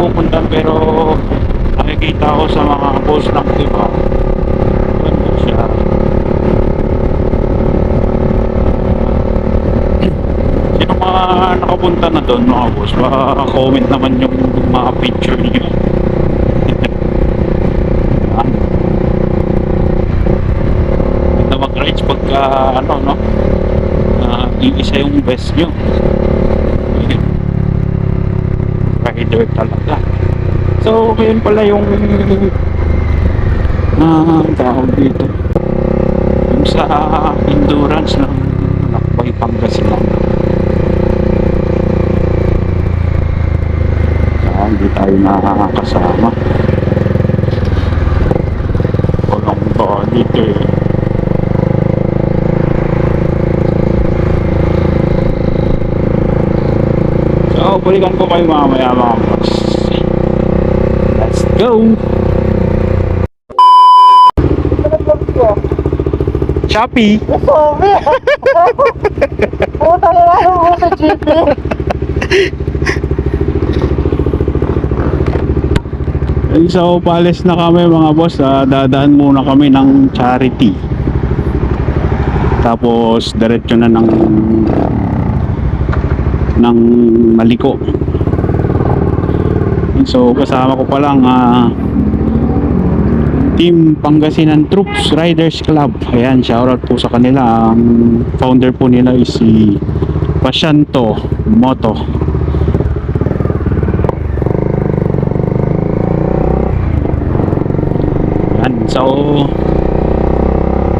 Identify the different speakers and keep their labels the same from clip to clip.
Speaker 1: pupunta, pero nakikita ko sa mga post ng iba, ganda siya. Sino mga nakapunta na doon mga boss, baka comment naman yung mga picture niyo. Ganda mag-rides pagka ano no, iisa yung best nyo. Rider talaga. So ngayon pala yung tawag dito, yung sa endurance ng Lakbay Pangasinan. Hindi tayo nakakasama. Walang ba dito eh. So balikan ko kayo mamaya mga boss. Let's go! Shopee!
Speaker 2: Sorry! Puta na lang mo sa GP!
Speaker 1: So paalis na kami mga boss, dadaan muna kami ng Charity, tapos diretso na ng Maliko. So kasama ko pa lang Team Pangasinan Troops Riders Club. Ayan, shoutout po sa kanila. Ang founder po nila is si Pasyanto Moto. So,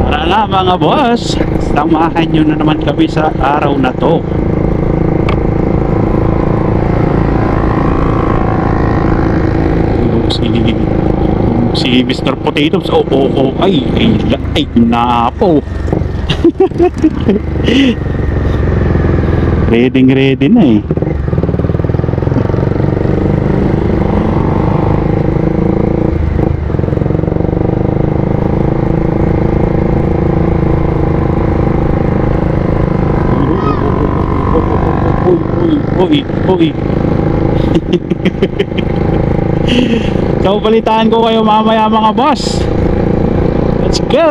Speaker 1: tara na mga boss, samahan nyo na naman kami sa araw na to. Si Mr. Potatoes, ay napo. Ready na eh. Uy. So balitaan ko kayo mamaya mga boss. Let's go.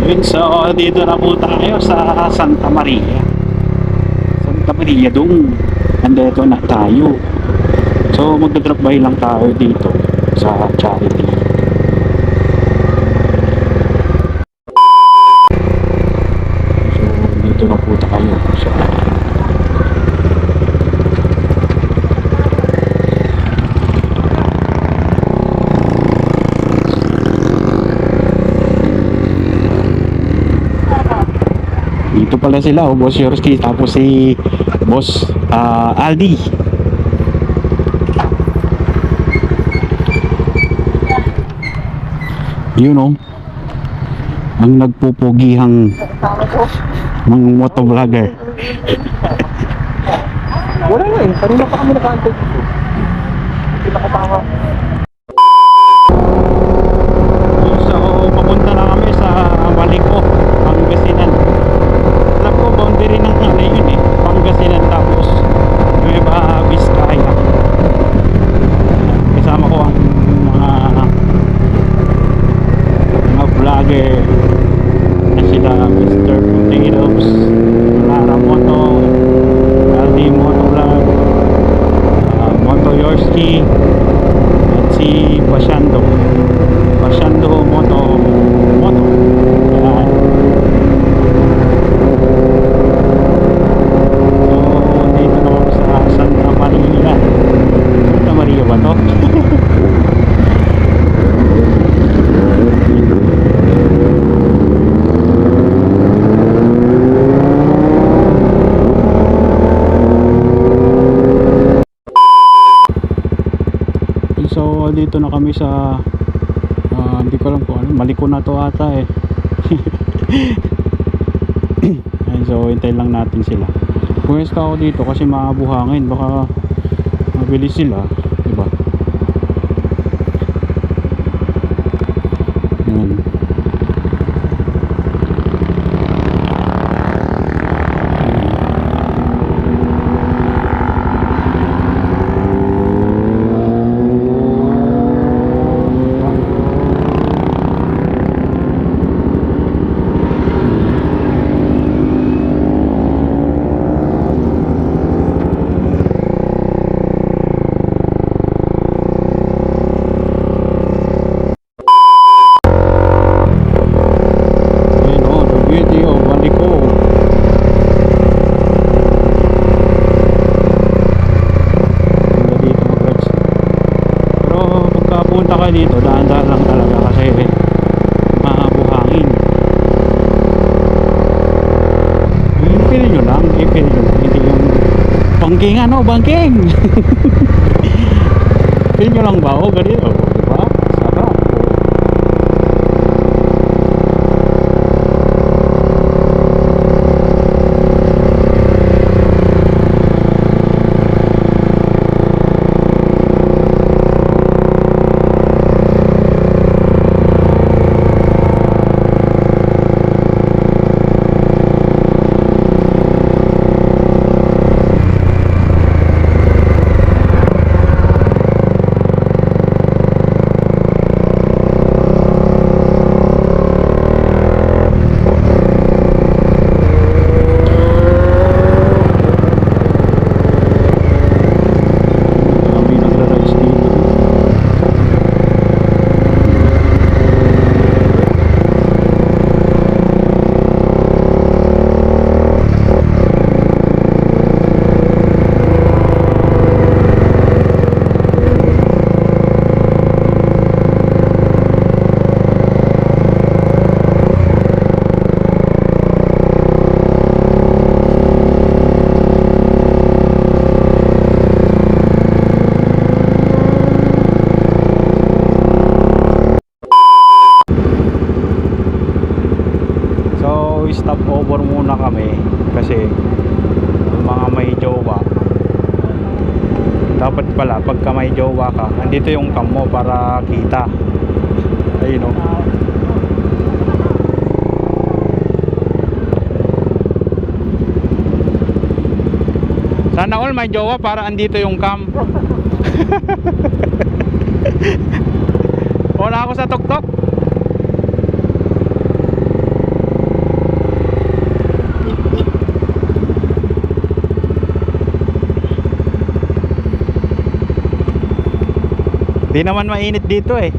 Speaker 1: Yun, so dito na po tayo sa Santa Maria. Santa Maria dong. Andito na tayo. So magdadrop by lang tayo dito sa Charity. Dito na po tayo sa dito pala sila, Boss Yorski, tapos si Boss Aldi. Yun o, ang nagpupugihang mga motovlogger.
Speaker 2: Wala na eh, kanina pa kami nakaantay dito. Hindi nakatawa.
Speaker 1: So papunta na kami sa Maliko, Pangasinan. Alam ko boundary ng ano yun eh, Pangasinan tapos Nueva Vizcaya. Kasama ko ang mga vlogger na sila Mr. Potatoes, Lara Moto, Aldi Moto Vlog, Moto Yorski, at si Pasyanto Moto. Ayan. So dito na ako sa Santa Maria. Santa Maria ba to? So dito na kami sa hindi ko alam kung ano, Maliko na to ata eh. Ayun, so hintayin lang natin sila. Pumesta ako dito kasi maabuhangin, baka mabilis sila, diba? Ayan. Bangking ano, bangking. Feel nyo lang ba? Oh, ganito. Diba? Sarap. Kami nagra-rides dito. So, stop over muna kami kasi yung mga may jowa, dapat pala pagka may jowa ka, andito yung cam mo para kita. Ayun o. Sana all may jowa para andito yung cam. Wala ako sa tuktok. Di naman mainit dito eh.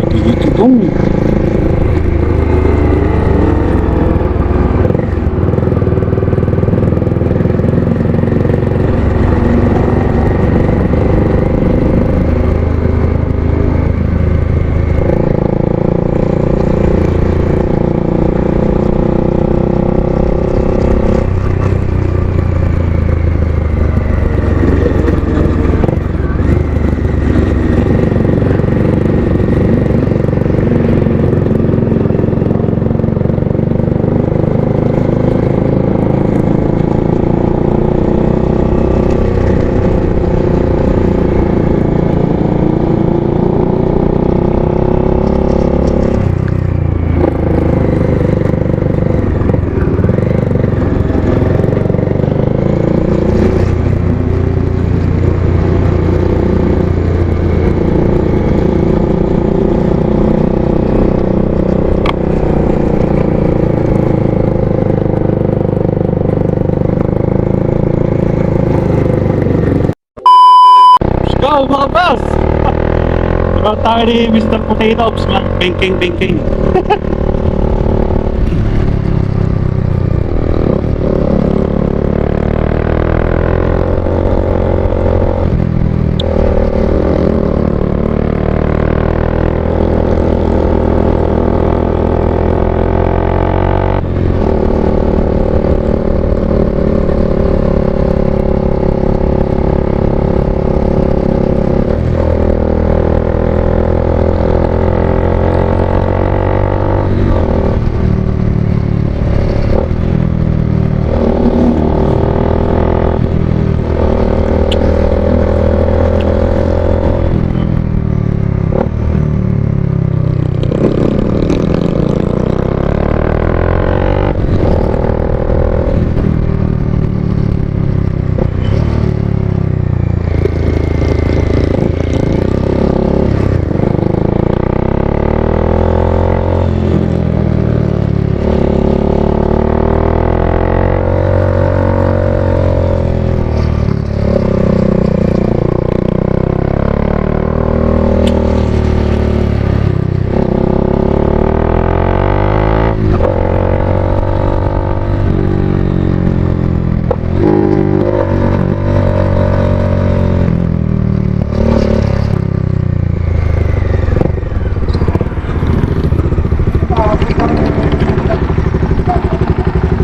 Speaker 1: Dito dong. Go mga boss! Ikaw tayo ni Mr. Potato Ops nga. Banking.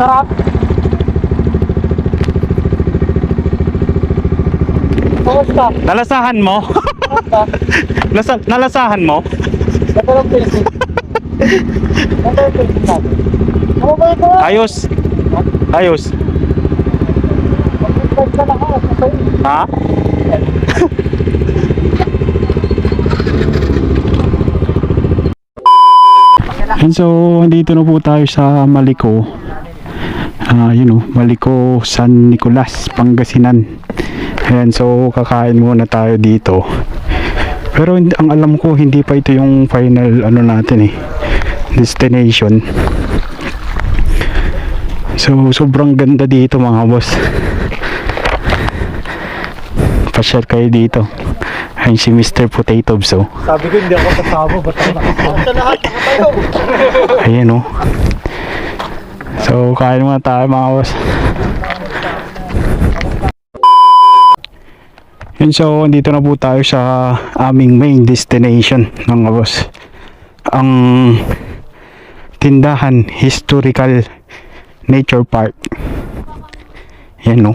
Speaker 2: Sarap. Kumusta?
Speaker 1: Nalasahan mo?
Speaker 2: Kumusta?
Speaker 1: Nalasahan mo?
Speaker 2: Natalong pilipin. Natalong pilipin natin. Ano ba ito?
Speaker 1: Ayos. Ayos.
Speaker 2: Mag-subscribe ka na ako.
Speaker 1: Ha? And so, dito na po tayo sa Maliko. Maliko San Nicolas, Pangasinan. Ayan, so kakain muna tayo dito. Pero ang alam ko, hindi pa ito yung final natin destination. So, sobrang ganda dito mga boss. Pa-share kayo dito. Ayun si Mr. Potato so.
Speaker 2: Sabi ko hindi ako kasama. Ba't ako nakasama? Sa lahat tayo.
Speaker 1: Ayan o. So, kain muna tayo mga boss. Yun, so dito na po tayo sa aming main destination mga boss. Ang Tindahan Historical Nature Park. Yan o.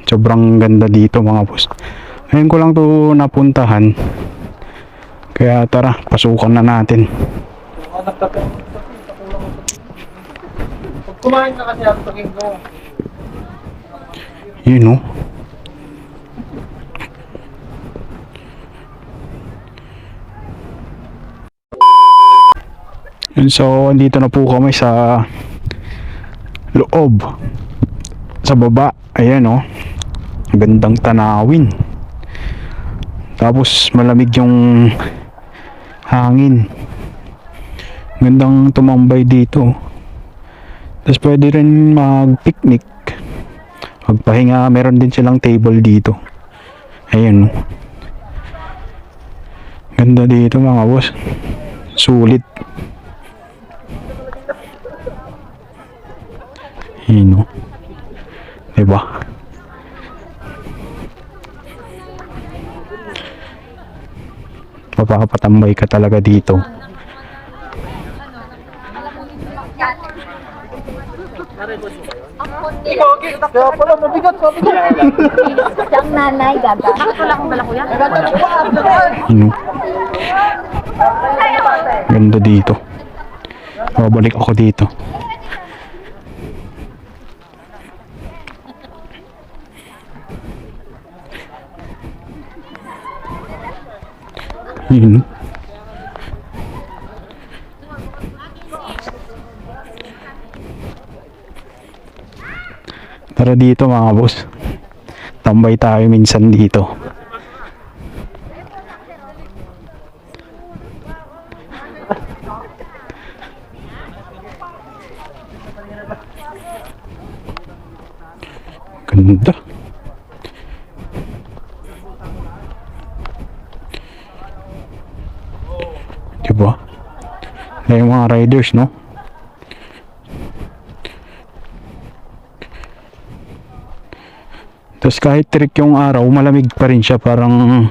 Speaker 1: Sobrang ganda dito mga boss. Ngayon ko lang to napuntahan. Kaya tara, pasukan na natin.
Speaker 2: Pag kumain na kasi ako tingin ko.
Speaker 1: Yun o. Yun, so andito na po kami sa loob. Sa baba. Ayan o. Gandang tanawin. Tapos malamig yung hangin. Gandang tumambay dito. Tapos pwede rin mag-picnic. Magpahinga. Meron din silang table dito. Ayan o. Ganda dito mga boss. Sulit. Ayan o. Diba? Mapapatambay ka talaga dito.
Speaker 2: Kaya pala mabigat.
Speaker 3: Siyang nanay, gaga. Wala akong bala kuya.
Speaker 1: Ayan o. Ganda dito. Babalik ako dito. Yun. Tara dito mga boss. Tambay tayo minsan dito. Ganda. Diba? Na yung mga riders, no? Tapos kahit trick yung araw, malamig pa rin siya, parang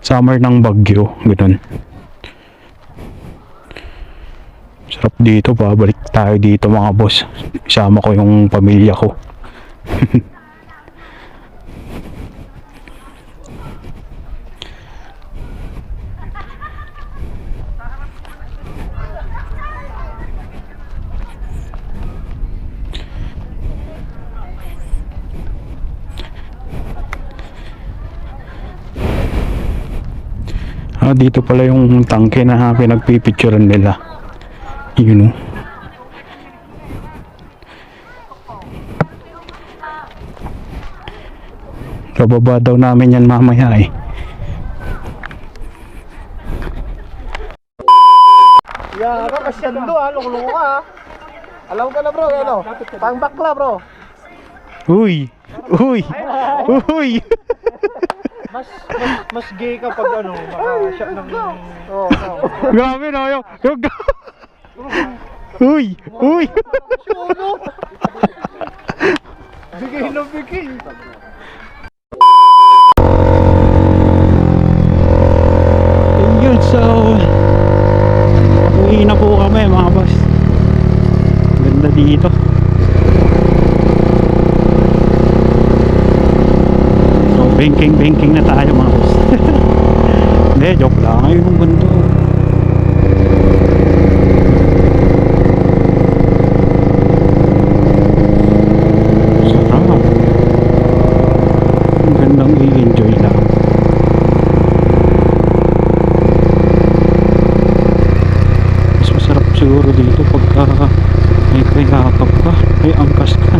Speaker 1: summer ng Baguio, ganoon. Sarap dito, pabalik tayo dito mga boss. Isama ko yung pamilya ko. Dito pala yung tangke na pinagpipicturean nila. Yun o. Kababa daw namin yan mamaya eh.
Speaker 2: Yan ka kasyando loko-loko ka Alam ka na bro, ano? Pang bakla bro.
Speaker 1: Uy! Uy! Uy!
Speaker 2: Mas gay ka pag maka-shot ng... Oo.
Speaker 1: Grabe na yung... Uy! Uy!
Speaker 2: Suno! Bigay na bigay.
Speaker 1: Yun, so uwi na po kami mga boss. Ganda dito. So, banking na tayo mga boss. Hindi, joke lang. Ayun ang ganda. Sarap. Ang gandang i-enjoy lang. Mas masarap siguro dito pagka may kayakap ka, may angkas ka.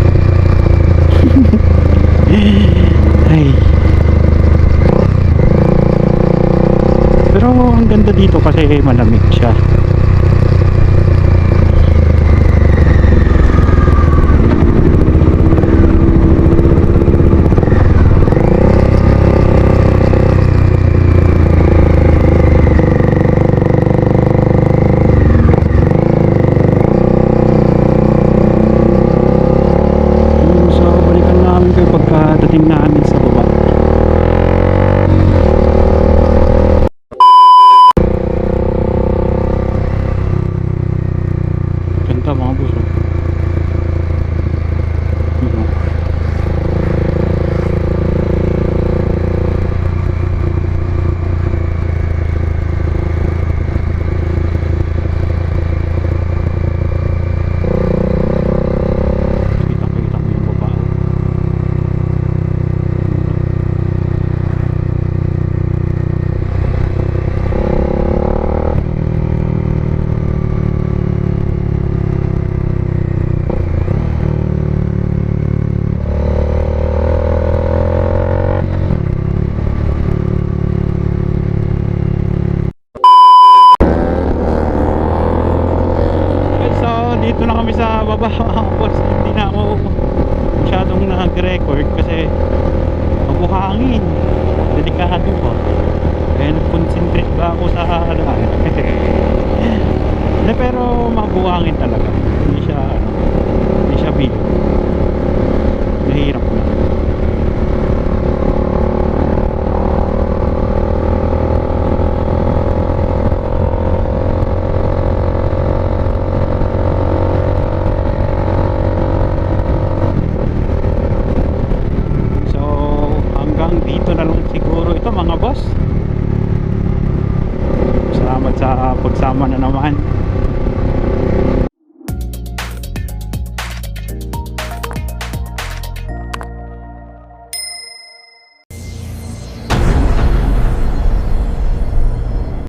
Speaker 1: Ay. Pero ang ganda dito kasi malamig siya. So balikan namin kayo pagkadating namin sa baba. Ganda mga boss. Yun, oh. Kita mo yung baba. So dito na kami sa baba mga boss. Hindi na ako masyadong nag-record kasi mabuhangin, delikado pa. Kaya nag-concentrate ba ako sa daan. Hindi, pero mabuhangin talaga. Hindi siya big. Nahirap na. So hanggang dito na lang siguro ito mga boss. Salamat sa pagsama na naman.